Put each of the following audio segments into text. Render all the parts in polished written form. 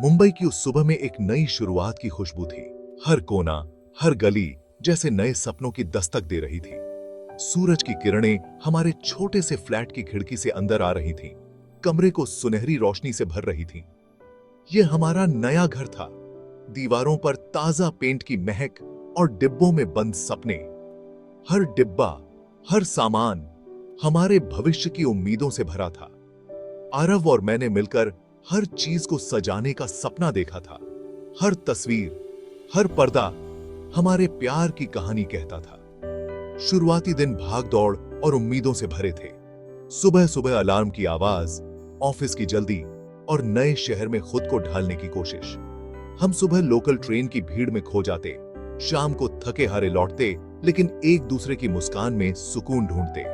मुंबई की उस सुबह में एक नई शुरुआत की खुशबू थी। हर कोना, हर गली जैसे नए सपनों की दस्तक दे रही थी। सूरज की किरणें हमारे छोटे से फ्लैट की खिड़की से अंदर आ रही थीं, कमरे को सुनहरी रोशनी से भर रही थीं। यह हमारा नया घर था। दीवारों पर ताजा पेंट की महक और डिब्बों में बंद सपने। हर डिब्बा, हर सामान हमारे भविष्य की उम्मीदों से भरा था। आरव और मैंने मिलकर हर चीज को सजाने का सपना देखा था। हर तस्वीर, हर पर्दा हमारे प्यार की कहानी कहता था। शुरुआती दिन भाग दौड़ और उम्मीदों से भरे थे। सुबह सुबह अलार्म की आवाज, ऑफिस की जल्दी और नए शहर में खुद को ढालने की कोशिश। हम सुबह लोकल ट्रेन की भीड़ में खो जाते, शाम को थके हारे लौटते, लेकिन एक दूसरे की मुस्कान में सुकून ढूंढते।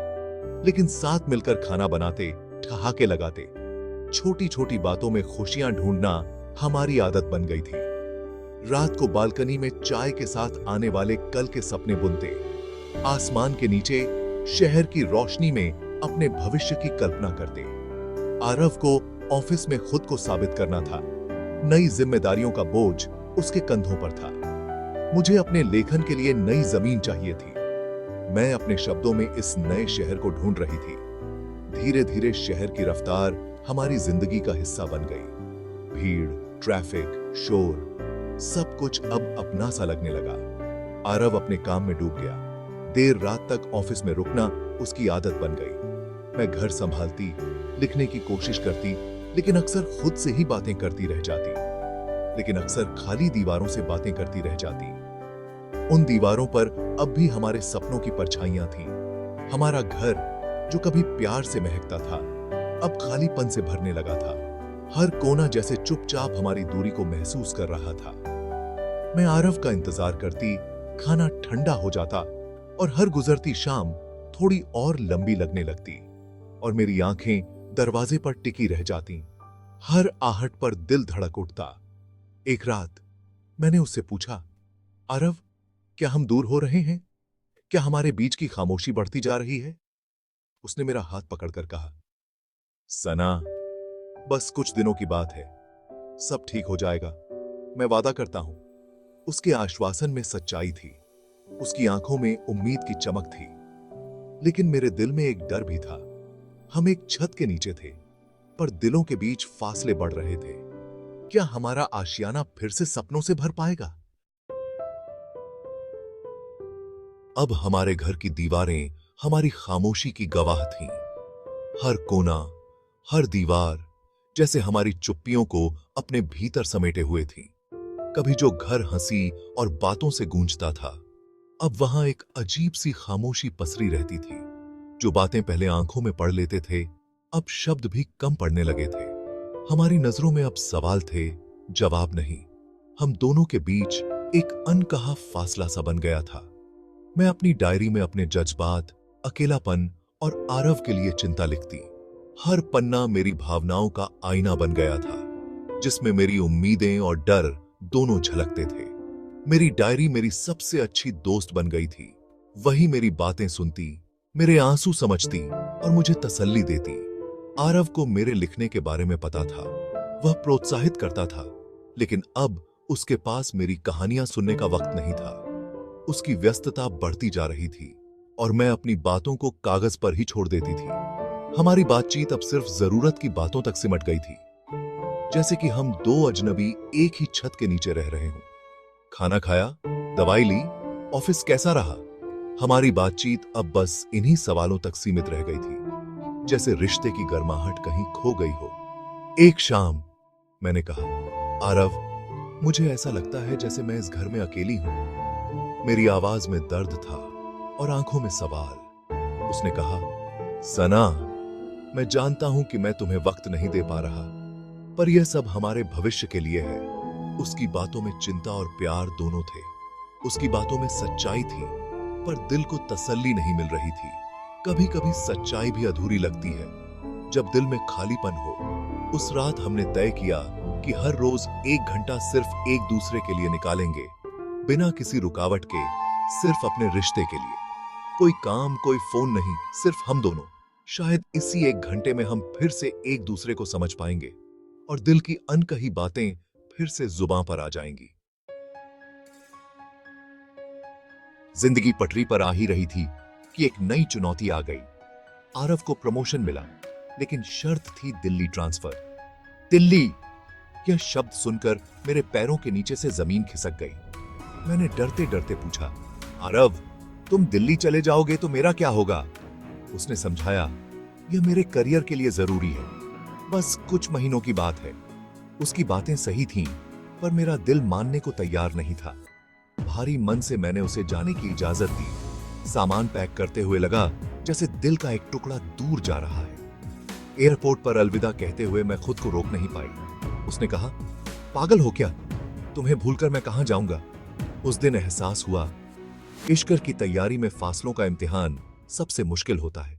लेकिन साथ मिलकर खाना बनाते, ठहाके लगाते, छोटी छोटी बातों में खुशियां ढूंढना हमारी आदत बन गई थी। रात को बालकनी में चाय के साथ आने वाले कल के सपने बुनते, आसमान के नीचे शहर की रोशनी में अपने भविष्य की कल्पना करते। आरव को ऑफिस में खुद को साबित करना था। नई जिम्मेदारियों का बोझ उसके कंधों पर था। मुझे अपने लेखन के लिए नई जमीन चाहिए थी। मैं अपने शब्दों में इस नए शहर को ढूंढ रही थी। धीरे धीरे शहर की रफ्तार हमारी जिंदगी का हिस्सा बन गई। भीड़, ट्रैफिक, शोर, सब कुछ अब अपना सा लगने लगा। आरव अपने काम में डूब गया। देर रात तक ऑफिस में रुकना उसकी आदत बन गई। मैं घर संभालती, लिखने की कोशिश करती, लेकिन अक्सर खुद से ही बातें करती रह जाती। लेकिन अक्सर खाली दीवारों से बातें करती रह जाती। उन दीवारों पर अब भी हमारे सपनों की परछाइयां थीं। हमारा घर जो कभी प्यार से महकता था, अब खालीपन से भरने लगा था। हर कोना जैसे चुपचाप हमारी दूरी को महसूस कर रहा था। मैं आरव का इंतजार करती, खाना ठंडा हो जाता और हर गुजरती शाम थोड़ी और लंबी लगने लगती और मेरी आंखें दरवाजे पर टिकी रह जाती। हर आहट पर दिल धड़क उठता। एक रात मैंने उससे पूछा, आरव, क्या हम दूर हो रहे हैं? क्या हमारे बीच की खामोशी बढ़ती जा रही है? उसने मेरा हाथ पकड़कर कहा, सना, बस कुछ दिनों की बात है, सब ठीक हो जाएगा, मैं वादा करता हूं। उसके आश्वासन में सच्चाई थी, उसकी आंखों में उम्मीद की चमक थी। लेकिन मेरे दिल में एक डर भी था। हम एक छत के नीचे थे, पर दिलों के बीच फासले बढ़ रहे थे। क्या हमारा आशियाना फिर से सपनों से भर पाएगा? अब हमारे घर की दीवारें हमारी खामोशी की गवाह थीं। हर कोना, हर दीवार जैसे हमारी चुप्पियों को अपने भीतर समेटे हुए थी। कभी जो घर हंसी और बातों से गूंजता था, अब वहां एक अजीब सी खामोशी पसरी रहती थी। जो बातें पहले आंखों में पढ़ लेते थे, अब शब्द भी कम पड़ने लगे थे। हमारी नजरों में अब सवाल थे, जवाब नहीं। हम दोनों के बीच एक अनकहा फासला सा बन गया था। मैं अपनी डायरी में अपने जज्बात, अकेलापन और आरव के लिए चिंता लिखती। हर पन्ना मेरी भावनाओं का आईना बन गया था, जिसमें मेरी उम्मीदें और डर दोनों झलकते थे। मेरी डायरी मेरी सबसे अच्छी दोस्त बन गई थी। वही मेरी बातें सुनती, मेरे आंसू समझती और मुझे तसल्ली देती। आरव को मेरे लिखने के बारे में पता था, वह प्रोत्साहित करता था, लेकिन अब उसके पास मेरी कहानियां सुनने का वक्त नहीं था। उसकी व्यस्तता बढ़ती जा रही थी और मैं अपनी बातों को कागज पर ही छोड़ देती थी। हमारी बातचीत अब सिर्फ जरूरत की बातों तक सिमट गई थी, जैसे कि हम दो अजनबी एक ही छत के नीचे रह रहे हों। खाना खाया, दवाई ली, ऑफिस कैसा रहा? हमारी बातचीत अब बस इन्हीं सवालों तक सीमित रह गई थी, जैसे रिश्ते की गर्माहट कहीं खो गई हो। एक शाम मैंने कहा, आरव, मुझे ऐसा लगता है जैसे मैं इस घर में अकेली हूं। मेरी आवाज में दर्द था और आंखों में सवाल। उसने कहा, सना, मैं जानता हूं कि मैं तुम्हें वक्त नहीं दे पा रहा, पर यह सब हमारे भविष्य के लिए है। उसकी बातों में चिंता और प्यार दोनों थे। उसकी बातों में सच्चाई थी, पर दिल को तसल्ली नहीं मिल रही थी। कभी कभी सच्चाई भी अधूरी लगती है, जब दिल में खालीपन हो। उस रात हमने तय किया कि हर रोज 1 घंटा सिर्फ एक दूसरे के लिए निकालेंगे, बिना किसी रुकावट के, सिर्फ अपने रिश्ते के लिए। कोई काम, कोई फोन नहीं, सिर्फ हम दोनों। शायद इसी 1 घंटे में हम फिर से एक दूसरे को समझ पाएंगे और दिल की अनकही बातें फिर से जुबां पर आ जाएंगी। जिंदगी पटरी पर आ ही रही थी कि एक नई चुनौती आ गई। आरव को प्रमोशन मिला, लेकिन शर्त थी दिल्ली ट्रांसफर। दिल्ली, यह शब्द सुनकर मेरे पैरों के नीचे से जमीन खिसक गई। मैंने डरते डरते पूछा, आरव, तुम दिल्ली चले जाओगे तो मेरा क्या होगा? उसने समझाया, यह मेरे करियर के लिए जरूरी है, बस कुछ महीनों की बात है। उसकी बातें सही थीं, पर मेरा दिल मानने को तैयार नहीं था। भारी मन से मैंने उसे जाने की इजाजत दी। सामान पैक करते हुए लगा जैसे दिल का एक टुकड़ा दूर जा रहा है। एयरपोर्ट पर अलविदा कहते हुए मैं खुद को रोक नहीं पाई। उसने कहा, पागल हो क्या? तुम्हें भूलकर मैं कहां जाऊंगा? उस दिन एहसास हुआ, इश्क की तैयारी में फासलों का इम्तिहान सबसे मुश्किल होता है।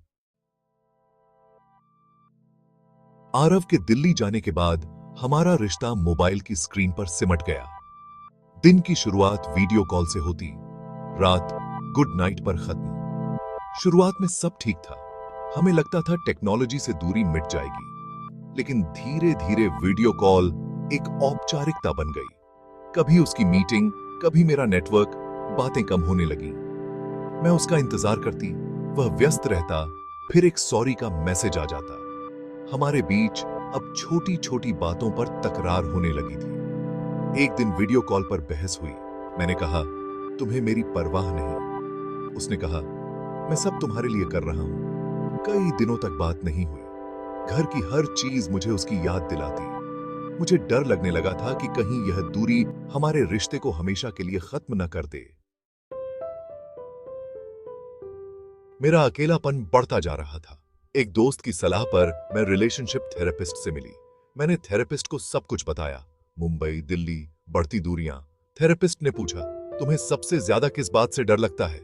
आरव के दिल्ली जाने के बाद हमारा रिश्ता मोबाइल की स्क्रीन पर सिमट गया। दिन की शुरुआत वीडियो कॉल से होती, रात गुड नाइट पर खत्म। शुरुआत में सब ठीक था। हमें लगता था टेक्नोलॉजी से दूरी मिट जाएगी, लेकिन धीरे धीरे वीडियो कॉल एक औपचारिकता बन गई। कभी उसकी मीटिंग, कभी मेरा नेटवर्क, बातें कम होने लगी। मैं उसका इंतजार करती, वह व्यस्त रहता, फिर एक सॉरी का मैसेज आ जाता। हमारे बीच अब छोटी छोटी बातों पर तकरार होने लगी थी। एक दिन वीडियो कॉल पर बहस हुई। मैंने कहा, तुम्हें मेरी परवाह नहीं। उसने कहा, मैं सब तुम्हारे लिए कर रहा हूं। कई दिनों तक बात नहीं हुई। घर की हर चीज मुझे उसकी याद दिलाती। मुझे डर लगने लगा था कि कहीं यह दूरी हमारे रिश्ते को हमेशा के लिए खत्म न कर दे। मेरा अकेलापन बढ़ता जा रहा था। एक दोस्त की सलाह पर मैं रिलेशनशिप थेरेपिस्ट से मिली। मैंने थेरेपिस्ट को सब कुछ बताया, मुंबई, दिल्ली, बढ़ती दूरियां। थेरेपिस्ट ने पूछा, तुम्हें सबसे ज्यादा किस बात से डर लगता है?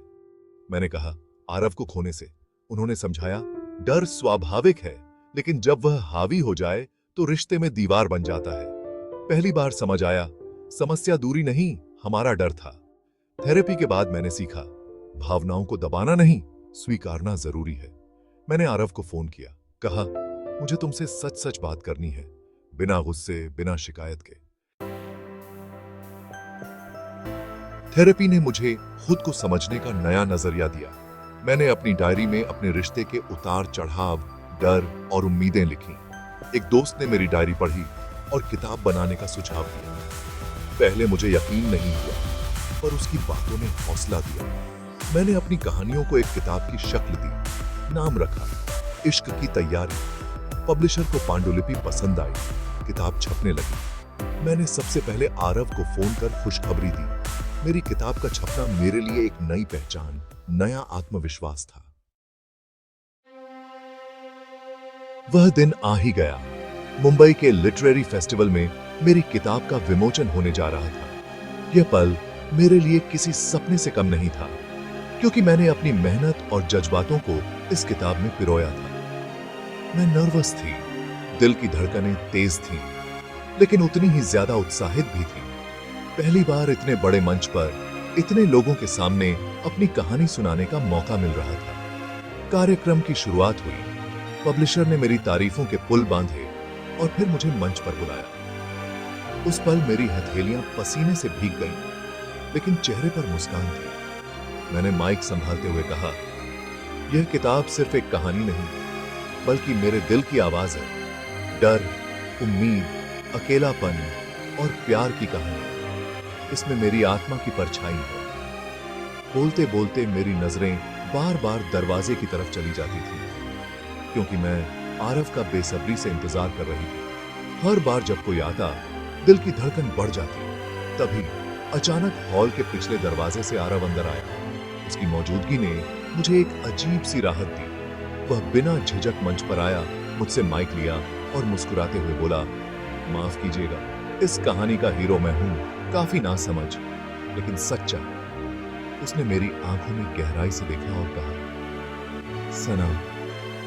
मैंने कहा, आरव को खोने से। उन्होंने समझाया, डर स्वाभाविक है, लेकिन जब वह हावी हो जाए तो रिश्ते में दीवार बन जाता है। पहली बार समझ आया, समस्या दूरी नहीं, हमारा डर था। थेरेपी के बाद मैंने सीखा, भावनाओं को दबाना नहीं, स्वीकारना जरूरी है। मैंने आरव को फोन किया, कहा, मुझे तुमसे सच सच बात करनी है, बिना गुस्से, बिना शिकायत के। थेरेपी ने मुझे खुद को समझने का नया नजरिया दिया। मैंने अपनी डायरी में अपने रिश्ते के उतार चढ़ाव, डर और उम्मीदें लिखी। एक दोस्त ने मेरी डायरी पढ़ी और किताब बनाने का सुझाव दिया। पहले मुझे यकीन नहीं हुआ, पर उसकी बातों ने हौसला दिया। मैंने अपनी कहानियों को एक किताब की शक्ल दी, नाम रखा, इश्क की तैयारी। पब्लिशर को पांडुलिपि पसंद आई, किताब छपने लगी। मैंने सबसे पहले आरव को फोन कर खुशखबरी दी। मेरी किताब का छपना मेरे लिए एक नई पहचान, नया आत्मविश्वास था। वह दिन आ ही गया। मुंबई के लिटरेरी फेस्टिवल में मेरी किताब का विमोचन होने जा रहा था। यह पल मेरे लिए किसी सपने से कम नहीं था, क्योंकि मैंने अपनी मेहनत और जज्बातों को इस किताब में पिरोया था। मैं नर्वस थी, दिल की धड़कनें तेज थीं, लेकिन उतनी ही ज्यादा उत्साहित भी थी। पहली बार इतने बड़े मंच पर, इतने लोगों के सामने अपनी कहानी सुनाने का मौका मिल रहा था। कार्यक्रम की शुरुआत हुई। पब्लिशर ने मेरी तारीफों के पुल बांधे और फिर मुझे मंच पर बुलाया। उस पल मेरी हथेलियां पसीने से भीग गईं, लेकिन चेहरे पर मुस्कान थी। मैंने माइक संभालते हुए कहा, यह किताब सिर्फ एक कहानी नहीं, बल्कि मेरे दिल की आवाज है। डर, उम्मीद, अकेलापन और प्यार की कहानी। इसमें मेरी आत्मा की परछाई है। बोलते बोलते मेरी नजरें बार बार दरवाजे की तरफ चली जाती थी, क्योंकि मैं आरव का बेसब्री से इंतजार कर रही थी। हर बार जब कोई आता, दिल की धड़कन बढ़ जाती। तभी अचानक हॉल के पिछले दरवाजे से आरव अंदर आया। उसकी मौजूदगी ने मुझे एक अजीब सी राहत दी। वह बिना झिझक मंच पर आया, मुझसे माइक लिया और मुस्कुराते हुए बोला, माफ कीजिएगा, इस कहानी का हीरो मैं हूं, काफी नासमझ लेकिन सच्चा। उसने मेरी आंखों में गहराई से देखा और कहा, सना,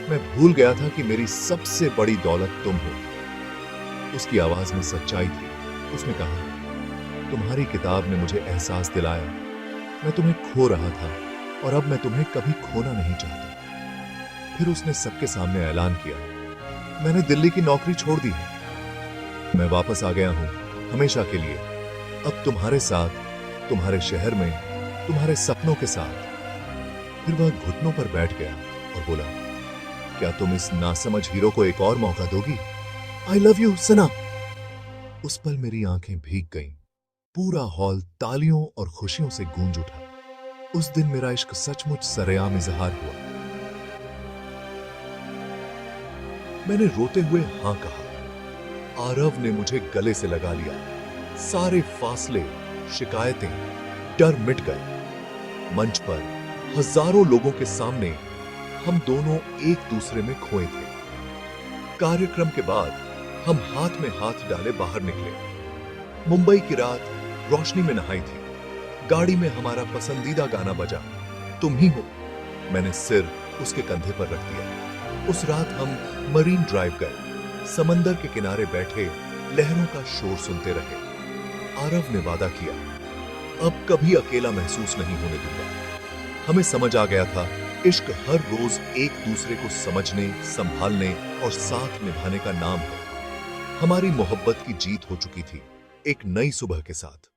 मैं भूल गया था कि मेरी सबसे बड़ी दौलत तुम हो। उसकी आवाज में सच्चाई थी। उसने कहा, तुम्हारी किताब ने मुझे एहसास दिलाया, मैं तुम्हें खो रहा था और अब मैं तुम्हें कभी खोना नहीं चाहता। फिर उसने सबके सामने ऐलान किया, मैंने दिल्ली की नौकरी छोड़ दी है। मैं वापस आ गया हूं, हमेशा के लिए, अब तुम्हारे साथ, तुम्हारे शहर में, तुम्हारे सपनों के साथ। फिर वह घुटनों पर बैठ गया और बोला, क्या तुम इस नासमझ हीरो को एक और मौका दोगी? आई लव यू सना। उस पल मेरी आंखें भीग गईं। पूरा हॉल तालियों और खुशियों से गूंज उठा। उस दिन मेरा इश्क सचमुच सरेआम इजहार हुआ। मैंने रोते हुए हां कहा। आरव ने मुझे गले से लगा लिया। सारे फासले, शिकायतें, डर मिट गए। मंच पर हजारों लोगों के सामने हम दोनों एक दूसरे में खोए थे। कार्यक्रम के बाद हम हाथ में हाथ डाले बाहर निकले। मुंबई की रात रोशनी में नहाई थी। गाड़ी में हमारा पसंदीदा गाना बजा, तुम ही हो। मैंने सिर उसके कंधे पर रख दिया। उस रात हम मरीन ड्राइव गए। समंदर के किनारे बैठे लहरों का शोर सुनते रहे। आरव ने वादा किया, अब कभी अकेला महसूस नहीं होने दूंगा। हमें समझ आ गया था, इश्क हर रोज एक दूसरे को समझने, संभालने और साथ निभाने का नाम है। हमारी मोहब्बत की जीत हो चुकी थी, एक नई सुबह के साथ।